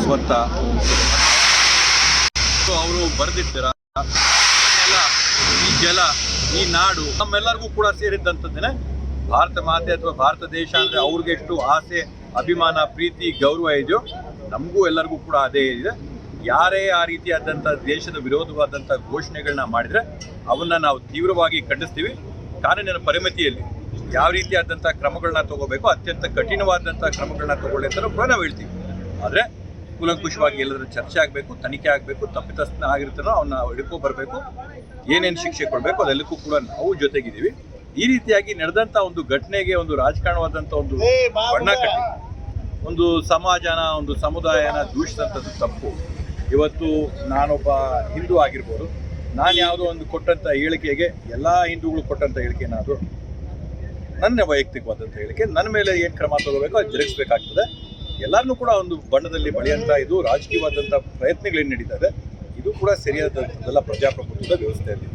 ಸ್ವತ್ತ ಅವರು ಬರೆದಿರ್ತೀರ ಎಲ್ಲ ಈ ಜಲ ಈ ನಾಡು ನಮ್ಮೆಲ್ಲರಿಗೂ ಕೂಡ ಸೇರಿದ್ದಂಥದ್ದೇನೆ ಭಾರತ ಮಾತೆ ಅಥವಾ ಭಾರತ ದೇಶ ಅಂದರೆ ಅವ್ರಿಗೆ ಎಷ್ಟು ಆಸೆ ಅಭಿಮಾನ ಪ್ರೀತಿ ಗೌರವ ಇದೆಯೋ ನಮಗೂ ಎಲ್ಲರಿಗೂ ಕೂಡ ಅದೇ ಇದೆ. ಯಾರೇ ಆ ರೀತಿಯಾದಂಥ ದೇಶದ ವಿರೋಧವಾದಂಥ ಘೋಷಣೆಗಳನ್ನ ಮಾಡಿದರೆ ಅವನ್ನ ನಾವು ತೀವ್ರವಾಗಿ ಖಂಡಿಸ್ತೀವಿ. ಕಾನೂನಿನ ಪರಿಮಿತಿಯಲ್ಲಿ ಯಾವ ರೀತಿಯಾದಂಥ ಕ್ರಮಗಳನ್ನ ತಗೋಬೇಕು ಅತ್ಯಂತ ಕಠಿಣವಾದಂಥ ಕ್ರಮಗಳನ್ನ ತಗೊಳ್ಳಿ ಅಂತ ಕೂಡ ನಾವು ಹೇಳ್ತೀವಿ. ಆದರೆ ಕೂಲಂಕುಷವಾಗಿ ಎಲ್ಲರೂ ಚರ್ಚೆ ಆಗಬೇಕು, ತನಿಖೆ ಆಗಬೇಕು, ತಪ್ಪಿತಸ್ಥನ ಆಗಿರ್ತಾನೋ ಅವನ್ನ ಹಿಡ್ಕೊ ಬರಬೇಕು, ಏನೇನು ಶಿಕ್ಷೆ ಕೊಡಬೇಕು ಅದೆಲ್ಲಕ್ಕೂ ಕೂಡ ನಾವು ಜೊತೆಗಿದ್ದೀವಿ. ಈ ರೀತಿಯಾಗಿ ನಡೆದಂಥ ಒಂದು ಘಟನೆಗೆ ಒಂದು ರಾಜಕಾರಣವಾದಂಥ ಒಂದು ಬಣ್ಣ ಕಟ್ಟಿ ಒಂದು ಸಮಾಜನ ಒಂದು ಸಮುದಾಯನ ದೂಷಿಸಿದಂಥದ್ದು ತಪ್ಪು. ಇವತ್ತು ನಾನೊಬ್ಬ ಹಿಂದೂ ಆಗಿರ್ಬೋದು, ನಾನು ಯಾವುದೋ ಒಂದು ಕೊಟ್ಟಂಥ ಹೇಳಿಕೆಗೆ ಎಲ್ಲ ಹಿಂದೂಗಳು ಕೊಟ್ಟಂಥ ಹೇಳಿಕೆನಾದರೂ ನನ್ನ ವೈಯಕ್ತಿಕವಾದಂಥ ಹೇಳಿಕೆ ನನ್ನ ಮೇಲೆ ಏನು ಕ್ರಮ ತಗೋಬೇಕು ಅದು ಜರುಗಿಸ್ಬೇಕಾಗ್ತದೆ. ಎಲ್ಲರನ್ನೂ ಕೂಡ ಒಂದು ಬಣ್ಣದಲ್ಲಿ ಬಳಿಯಂಥ ಇದು ರಾಜಕೀಯವಾದಂಥ ಪ್ರಯತ್ನಗಳೇನು ನಡೀತಾ ಇದೆ ಇದು ಕೂಡ ಸರಿಯಾದಂಥದ್ದೆಲ್ಲ ಪ್ರಜಾಪ್ರಭುತ್ವದ ವ್ಯವಸ್ಥೆಯಲ್ಲಿ.